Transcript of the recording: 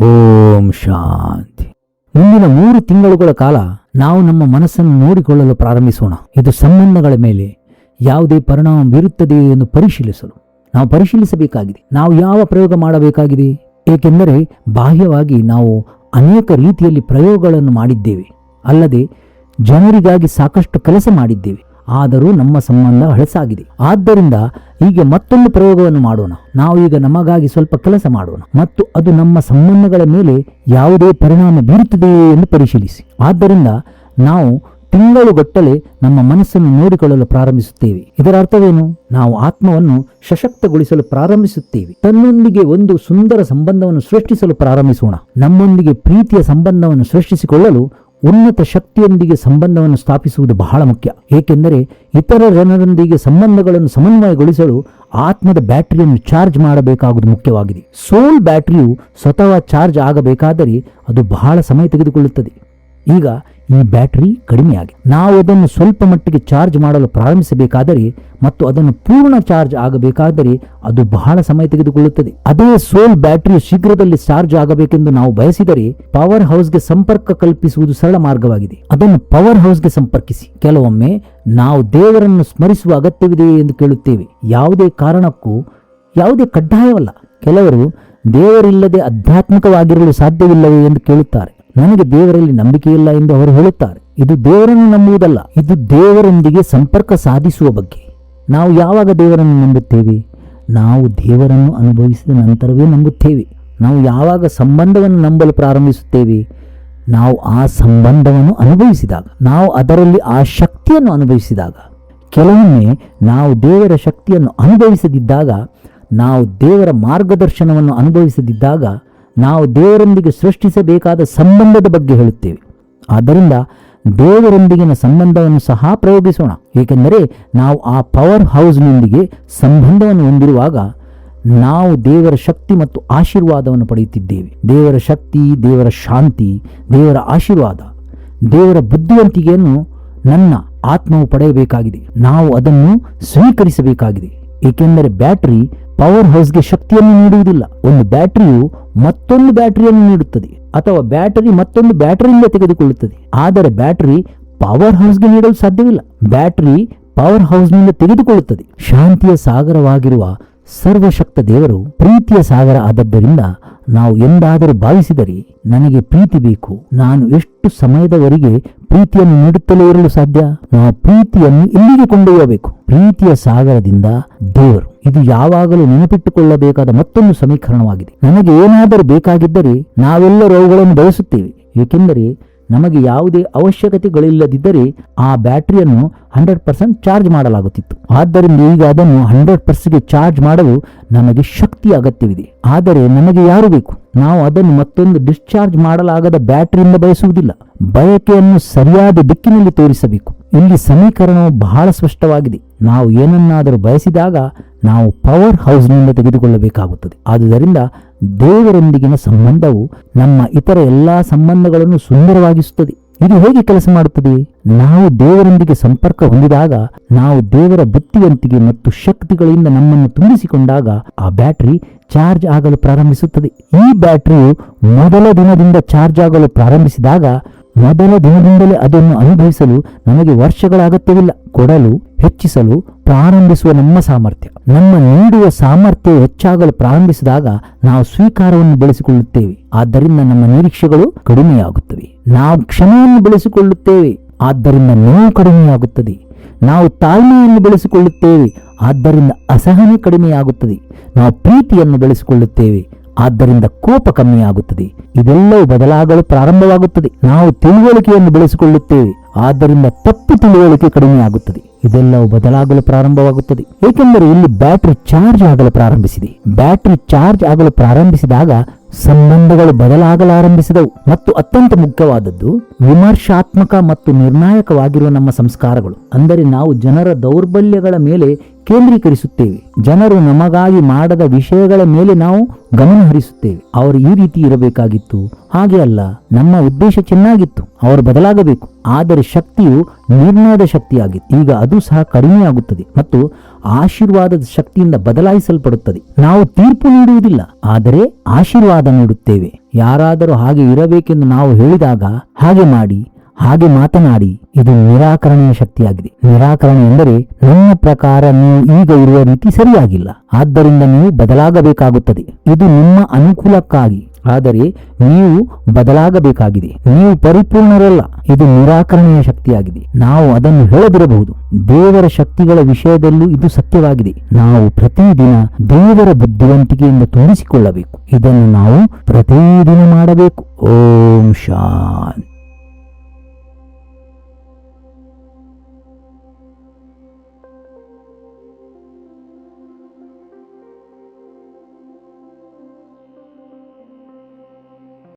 ಓಂ ಶಾಂತಿ. ಮುಂದಿನ 3 ತಿಂಗಳುಗಳ ಕಾಲ ನಾವು ನಮ್ಮ ಮನಸ್ಸನ್ನು ನೋಡಿಕೊಳ್ಳಲು ಪ್ರಾರಂಭಿಸೋಣ. ಇದು ಸಂಬಂಧಗಳ ಮೇಲೆ ಯಾವುದೇ ಪರಿಣಾಮ ಬೀರುತ್ತದೆಯೇ ಎಂದು ಪರಿಶೀಲಿಸಲು ನಾವು ಪರಿಶೀಲಿಸಬೇಕಾಗಿದೆ. ನಾವು ಯಾವ ಪ್ರಯೋಗ ಮಾಡಬೇಕಾಗಿದೆ? ಏಕೆಂದರೆ ಬಾಹ್ಯವಾಗಿ ನಾವು ಅನೇಕ ರೀತಿಯಲ್ಲಿ ಪ್ರಯೋಗಗಳನ್ನು ಮಾಡಿದ್ದೇವೆ, ಅಲ್ಲದೆ ಜನರಿಗಾಗಿ ಸಾಕಷ್ಟು ಕೆಲಸ ಮಾಡಿದ್ದೇವೆ. ಆದರೂ ನಮ್ಮ ಸಂಬಂಧ ಹಳಸಾಗಿದೆ. ಆದ್ದರಿಂದ ಈಗ ಮತ್ತೊಂದು ಪ್ರಯೋಗವನ್ನು ಮಾಡೋಣ. ನಾವು ಈಗ ನಮಗಾಗಿ ಸ್ವಲ್ಪ ಕೆಲಸ ಮಾಡೋಣ ಮತ್ತು ಅದು ನಮ್ಮ ಸಂಬಂಧಗಳ ಮೇಲೆ ಯಾವುದೇ ಪರಿಣಾಮ ಬೀರುತ್ತದೆಯೇ ಎಂದು ಪರಿಶೀಲಿಸಿ. ಆದ್ದರಿಂದ ನಾವು ತಿಂಗಳುಗಟ್ಟಲೆ ನಮ್ಮ ಮನಸ್ಸನ್ನು ನೋಡಿಕೊಳ್ಳಲು ಪ್ರಾರಂಭಿಸುತ್ತೇವೆ. ಇದರ ಅರ್ಥವೇನು? ನಾವು ಆತ್ಮವನ್ನು ಸಶಕ್ತಗೊಳಿಸಲು ಪ್ರಾರಂಭಿಸುತ್ತೇವೆ. ತನ್ನೊಂದಿಗೆ ಒಂದು ಸುಂದರ ಸಂಬಂಧವನ್ನು ಸೃಷ್ಟಿಸಲು ಪ್ರಾರಂಭಿಸೋಣ. ನಮ್ಮೊಂದಿಗೆ ಪ್ರೀತಿಯ ಸಂಬಂಧವನ್ನು ಸೃಷ್ಟಿಸಿಕೊಳ್ಳಲು ಉನ್ನತ ಶಕ್ತಿಯೊಂದಿಗೆ ಸಂಬಂಧವನ್ನು ಸ್ಥಾಪಿಸುವುದು ಬಹಳ ಮುಖ್ಯ. ಏಕೆಂದರೆ ಇತರ ಜನರೊಂದಿಗೆ ಸಂಬಂಧಗಳನ್ನು ಸಮನ್ವಯಗೊಳಿಸಲು ಆತ್ಮದ ಬ್ಯಾಟರಿಯನ್ನು ಚಾರ್ಜ್ ಮಾಡಬೇಕಾಗುವುದು ಮುಖ್ಯವಾಗಿದೆ. ಸೋಲ್ ಬ್ಯಾಟರಿಯು ಸ್ವತಃ ಚಾರ್ಜ್ ಆಗಬೇಕಾದರೆ ಅದು ಬಹಳ ಸಮಯ ತೆಗೆದುಕೊಳ್ಳುತ್ತದೆ. ಈಗ ಈ ಬ್ಯಾಟರಿ ಕಡಿಮೆಯಾಗಿದೆ. ನಾವು ಅದನ್ನು ಸ್ವಲ್ಪ ಮಟ್ಟಿಗೆ ಚಾರ್ಜ್ ಮಾಡಲು ಪ್ರಾರಂಭಿಸಬೇಕಾದರೆ ಮತ್ತು ಅದನ್ನು ಪೂರ್ಣ ಚಾರ್ಜ್ ಆಗಬೇಕಾದರೆ ಅದು ಬಹಳ ಸಮಯ ತೆಗೆದುಕೊಳ್ಳುತ್ತದೆ. ಅದೇ ಸೋಲ್ ಬ್ಯಾಟರಿಯು ಶೀಘ್ರದಲ್ಲಿ ಚಾರ್ಜ್ ಆಗಬೇಕೆಂದು ನಾವು ಬಯಸಿದರೆ ಪವರ್ ಹೌಸ್ಗೆ ಸಂಪರ್ಕ ಕಲ್ಪಿಸುವುದು ಸರಳ ಮಾರ್ಗವಾಗಿದೆ. ಅದನ್ನು ಪವರ್ ಹೌಸ್ಗೆ ಸಂಪರ್ಕಿಸಿ. ಕೆಲವೊಮ್ಮೆ ನಾವು ದೇವರನ್ನು ಸ್ಮರಿಸುವ ಅಗತ್ಯವಿದೆಯೇ ಎಂದು ಕೇಳುತ್ತೇವೆ. ಯಾವುದೇ ಕಾರಣಕ್ಕೂ ಯಾವುದೇ ಕಡ್ಡಾಯವಲ್ಲ. ಕೆಲವರು ದೇವರಿಲ್ಲದೆ ಆಧ್ಯಾತ್ಮಿಕವಾಗಿರಲು ಸಾಧ್ಯವಿಲ್ಲವೇ ಎಂದು ಕೇಳುತ್ತಾರೆ. ನನಗೆ ದೇವರಲ್ಲಿ ನಂಬಿಕೆಯಿಲ್ಲ ಎಂದು ಅವರು ಹೇಳುತ್ತಾರೆ. ಇದು ದೇವರನ್ನು ನಂಬುವುದಲ್ಲ, ಇದು ದೇವರೊಂದಿಗೆ ಸಂಪರ್ಕ ಸಾಧಿಸುವ ಬಗ್ಗೆ. ನಾವು ಯಾವಾಗ ದೇವರನ್ನು ನಂಬುತ್ತೇವೆ? ನಾವು ದೇವರನ್ನು ಅನುಭವಿಸಿದ ನಂತರವೇ ನಂಬುತ್ತೇವೆ. ನಾವು ಯಾವಾಗ ಸಂಬಂಧವನ್ನು ನಂಬಲು ಪ್ರಾರಂಭಿಸುತ್ತೇವೆ? ನಾವು ಆ ಸಂಬಂಧವನ್ನು ಅನುಭವಿಸಿದಾಗ, ನಾವು ಅದರಲ್ಲಿ ಆ ಶಕ್ತಿಯನ್ನು ಅನುಭವಿಸಿದಾಗ. ಕೆಲವೊಮ್ಮೆ ನಾವು ದೇವರ ಶಕ್ತಿಯನ್ನು ಅನುಭವಿಸದಿದ್ದಾಗ, ನಾವು ದೇವರ ಮಾರ್ಗದರ್ಶನವನ್ನು ಅನುಭವಿಸದಿದ್ದಾಗ ನಾವು ದೇವರೊಂದಿಗೆ ಸೃಷ್ಟಿಸಬೇಕಾದ ಸಂಬಂಧದ ಬಗ್ಗೆ ಹೇಳುತ್ತೇವೆ. ಆದ್ದರಿಂದ ದೇವರೊಂದಿಗಿನ ಸಂಬಂಧವನ್ನು ಸಹ ಪ್ರಯೋಗಿಸೋಣ. ಏಕೆಂದರೆ ನಾವು ಆ ಪವರ್ ಹೌಸ್ನೊಂದಿಗೆ ಸಂಬಂಧವನ್ನು ಹೊಂದಿರುವಾಗ ನಾವು ದೇವರ ಶಕ್ತಿ ಮತ್ತು ಆಶೀರ್ವಾದವನ್ನು ಪಡೆಯುತ್ತಿದ್ದೇವೆ. ದೇವರ ಶಕ್ತಿ, ದೇವರ ಶಾಂತಿ, ದೇವರ ಆಶೀರ್ವಾದ, ದೇವರ ಬುದ್ಧಿವಂತಿಕೆಯನ್ನು ನನ್ನ ಆತ್ಮವು ಪಡೆಯಬೇಕಾಗಿದೆ. ನಾವು ಅದನ್ನು ಸ್ವೀಕರಿಸಬೇಕಾಗಿದೆ. ಏಕೆಂದರೆ ಬ್ಯಾಟರಿ ಪವರ್ ಹೌಸ್ಗೆ ಶಕ್ತಿಯನ್ನು ನೀಡುವುದಿಲ್ಲ. ಒಂದು ಬ್ಯಾಟರಿಯು ಮತ್ತೊಂದು ಬ್ಯಾಟರಿಯನ್ನು ನೀಡುತ್ತದೆ, ಅಥವಾ ಬ್ಯಾಟರಿ ಮತ್ತೊಂದು ಬ್ಯಾಟರಿಯಿಂದ ತೆಗೆದುಕೊಳ್ಳುತ್ತದೆ. ಆದರೆ ಬ್ಯಾಟರಿ ಪವರ್ ಹೌಸ್ಗೆ ನೀಡಲು ಸಾಧ್ಯವಿಲ್ಲ. ಬ್ಯಾಟರಿ ಪವರ್ ಹೌಸ್ನಿಂದ ತೆಗೆದುಕೊಳ್ಳುತ್ತದೆ. ಶಾಂತಿಯ ಸಾಗರವಾಗಿರುವ ಸರ್ವಶಕ್ತ ದೇವರು ಪ್ರೀತಿಯ ಸಾಗರ ಆದದ್ದರಿಂದ ನಾವು ಎಂದಾದರೂ ಭಾವಿಸಿದರೆ ನನಗೆ ಪ್ರೀತಿ ಬೇಕು, ನಾನು ಎಷ್ಟು ಸಮಯದವರೆಗೆ ಪ್ರೀತಿಯನ್ನು ನೀಡುತ್ತಲೇ ಇರಲು ಸಾಧ್ಯ? ನಾವು ಪ್ರೀತಿಯನ್ನು ಇಲ್ಲಿಗೆ ಕೊಂಡೊಯ್ಯಬೇಕು. ಪ್ರೀತಿಯ ಸಾಗರದಿಂದ ದೇವರು. ಇದು ಯಾವಾಗಲೂ ನೆನಪಿಟ್ಟುಕೊಳ್ಳಬೇಕಾದ ಮತ್ತೊಂದು ಸಮೀಕರಣವಾಗಿದೆ. ನನಗೆ ಏನಾದರೂ ಬೇಕಾಗಿದ್ದರೆ ನಾವೆಲ್ಲರೂ ಅವುಗಳನ್ನು ಬಯಸುತ್ತೇವೆ. ಏಕೆಂದರೆ ನಮಗೆ ಯಾವುದೇ ಅವಶ್ಯಕತೆಗಳಿಲ್ಲದಿದ್ದರೆ ಆ ಬ್ಯಾಟರಿಯನ್ನು 100% ಚಾರ್ಜ್ ಮಾಡಲಾಗುತ್ತಿತ್ತು. ಆದ್ದರಿಂದ ಈಗ ಅದನ್ನು 100% ಚಾರ್ಜ್ ಮಾಡಲು ನಮಗೆ ಶಕ್ತಿಯ ಅಗತ್ಯವಿದೆ. ಆದರೆ ನಮಗೆ ಯಾರು ಬೇಕು? ನಾವು ಅದನ್ನು ಮತ್ತೊಂದು ಡಿಸ್ಚಾರ್ಜ್ ಮಾಡಲಾಗದ ಬ್ಯಾಟರಿಯಿಂದ ಬಯಸುವುದಿಲ್ಲ. ಬಯಕೆಯನ್ನು ಸರಿಯಾದ ದಿಕ್ಕಿನಲ್ಲಿ ತೋರಿಸಬೇಕು. ಇಲ್ಲಿ ಸಮೀಕರಣವು ಬಹಳ ಸ್ಪಷ್ಟವಾಗಿದೆ. ನಾವು ಏನನ್ನಾದರೂ ಬಯಸಿದಾಗ ನಾವು ಪವರ್ ಹೌಸ್ನಿಂದ ತೆಗೆದುಕೊಳ್ಳಬೇಕಾಗುತ್ತದೆ. ಆದುದರಿಂದ ದೇವರೊಂದಿಗಿನ ಸಂಬಂಧವು ನಮ್ಮ ಇತರ ಎಲ್ಲಾ ಸಂಬಂಧಗಳನ್ನು ಸುಂದರವಾಗಿಸುತ್ತದೆ. ಇದು ಹೇಗೆ ಕೆಲಸ ಮಾಡುತ್ತದೆ? ನಾವು ದೇವರೊಂದಿಗೆ ಸಂಪರ್ಕ ಹೊಂದಿದಾಗ, ನಾವು ದೇವರ ಬುದ್ಧಿವಂತಿಕೆ ಮತ್ತು ಶಕ್ತಿಗಳಿಂದ ನಮ್ಮನ್ನು ತುಂಬಿಸಿಕೊಂಡಾಗ ಆ ಬ್ಯಾಟರಿ ಚಾರ್ಜ್ ಆಗಲು ಪ್ರಾರಂಭಿಸುತ್ತದೆ. ಈ ಬ್ಯಾಟರಿಯು ಮೊದಲ ದಿನದಿಂದ ಚಾರ್ಜ್ ಆಗಲು ಪ್ರಾರಂಭಿಸಿದಾಗ, ಮೊದಲ ದಿನದಿಂದಲೇ ಅದನ್ನು ಅನುಭವಿಸಲು ನಮಗೆ ವರ್ಷಗಳ ಅಗತ್ಯವಿಲ್ಲ. ಕೊಡಲು, ಹೆಚ್ಚಿಸಲು ಪ್ರಾರಂಭಿಸುವ ನಮ್ಮ ಸಾಮರ್ಥ್ಯ, ನಮ್ಮ ನೀಡುವ ಸಾಮರ್ಥ್ಯ ಹೆಚ್ಚಾಗಲು ಪ್ರಾರಂಭಿಸಿದಾಗ ನಾವು ಸ್ವೀಕಾರವನ್ನು ಬೆಳೆಸಿಕೊಳ್ಳುತ್ತೇವೆ. ಆದ್ದರಿಂದ ನಮ್ಮ ನಿರೀಕ್ಷೆಗಳು ಕಡಿಮೆಯಾಗುತ್ತವೆ. ನಾವು ಕ್ಷಮೆಯನ್ನು ಬೆಳೆಸಿಕೊಳ್ಳುತ್ತೇವೆ, ಆದ್ದರಿಂದ ನೋವು ಕಡಿಮೆಯಾಗುತ್ತದೆ. ನಾವು ತಾಳ್ಮೆಯನ್ನು ಬೆಳೆಸಿಕೊಳ್ಳುತ್ತೇವೆ, ಆದ್ದರಿಂದ ಅಸಹನೆ ಕಡಿಮೆಯಾಗುತ್ತದೆ. ನಾವು ಪ್ರೀತಿಯನ್ನು ಬೆಳೆಸಿಕೊಳ್ಳುತ್ತೇವೆ, ಆದ್ದರಿಂದ ಕೋಪ ಕಮ್ಮಿಯಾಗುತ್ತದೆ. ಇದೆಲ್ಲವೂ ಬದಲಾಗಲು ಪ್ರಾರಂಭವಾಗುತ್ತದೆ. ನಾವು ತಿಳುವಳಿಕೆಯನ್ನು ಬೆಳೆಸಿಕೊಳ್ಳುತ್ತೇವೆ, ಆದ್ದರಿಂದ ತಪ್ಪು ತಿಳುವಳಿಕೆ ಕಡಿಮೆಯಾಗುತ್ತದೆ. ಇದೆಲ್ಲವೂ ಬದಲಾಗಲು ಪ್ರಾರಂಭವಾಗುತ್ತದೆ. ಏಕೆಂದರೆ ಇಲ್ಲಿ ಬ್ಯಾಟರಿ ಚಾರ್ಜ್ ಆಗಲು ಪ್ರಾರಂಭಿಸಿದೆ. ಬ್ಯಾಟರಿ ಚಾರ್ಜ್ ಆಗಲು ಪ್ರಾರಂಭಿಸಿದಾಗ ಸಂಬಂಧಗಳು ಬದಲಾಗಲಾರಂಭಿಸಿದವು. ಮತ್ತು ಅತ್ಯಂತ ಮುಖ್ಯವಾದದ್ದು ವಿಮರ್ಶಾತ್ಮಕ ಮತ್ತು ನಿರ್ಣಾಯಕವಾಗಿರುವ ನಮ್ಮ ಸಂಸ್ಕಾರಗಳು. ಅಂದರೆ ನಾವು ಜನರ ದೌರ್ಬಲ್ಯಗಳ ಮೇಲೆ ಕೇಂದ್ರೀಕರಿಸುತ್ತೇವೆ. ಜನರು ನಮಗಾಗಿ ಮಾಡದ ವಿಷಯಗಳ ಮೇಲೆ ನಾವು ಗಮನ ಹರಿಸುತ್ತೇವೆ. ಅವರು ಈ ರೀತಿ ಇರಬೇಕಾಗಿತ್ತು, ಹಾಗೆ ಅಲ್ಲ, ನಮ್ಮ ಉದ್ದೇಶ ಚೆನ್ನಾಗಿತ್ತು, ಅವರು ಬದಲಾಗಬೇಕು. ಆದರೆ ಶಕ್ತಿಯು ನಿರ್ಣಯದ ಶಕ್ತಿಯಾಗಿತ್ತು. ಈಗ ಅದು ಸಹ ಕಡಿಮೆಯಾಗುತ್ತದೆ ಮತ್ತು ಆಶೀರ್ವಾದದ ಶಕ್ತಿಯಿಂದ ಬದಲಾಯಿಸಲ್ಪಡುತ್ತದೆ. ನಾವು ತೀರ್ಪು ನೀಡುವುದಿಲ್ಲ, ಆದರೆ ಆಶೀರ್ವಾದ ನೀಡುತ್ತೇವೆ. ಯಾರಾದರೂ ಹಾಗೆ ಇರಬೇಕೆಂದು ನಾವು ಹೇಳಿದಾಗ ಹಾಗೆ ಮಾಡಿ, ಹಾಗೆ ಮಾತನಾಡಿ, ಇದು ನಿರಾಕರಣೆಯ ಶಕ್ತಿಯಾಗಿದೆ. ನಿರಾಕರಣೆ ಎಂದರೆ ನನ್ನ ಪ್ರಕಾರ ನೀವು ಈಗ ಇರುವ ರೀತಿ ಸರಿಯಾಗಿಲ್ಲ, ಆದ್ದರಿಂದ ನೀವು ಬದಲಾಗಬೇಕಾಗುತ್ತದೆ. ಇದು ನಿಮ್ಮ ಅನುಕೂಲಕ್ಕಾಗಿ, ಆದರೆ ನೀವು ಬದಲಾಗಬೇಕಾಗಿದೆ. ನೀವು ಪರಿಪೂರ್ಣರಲ್ಲ. ಇದು ನಿರಾಕರಣೆಯ ಶಕ್ತಿಯಾಗಿದೆ. ನಾವು ಅದನ್ನು ಹೇಳದಿರಬಹುದು. ದೇವರ ಶಕ್ತಿಗಳ ವಿಷಯದಲ್ಲೂ ಇದು ಸತ್ಯವಾಗಿದೆ. ನಾವು ಪ್ರತಿದಿನ ದೇವರ ಬುದ್ಧಿವಂತಿಕೆಯಿಂದ ತುಂಬಿಸಿಕೊಳ್ಳಬೇಕು. ಇದನ್ನು ನಾವು ಪ್ರತಿದಿನ ಮಾಡಬೇಕು. ಓಂ ಶಾಂತಿ.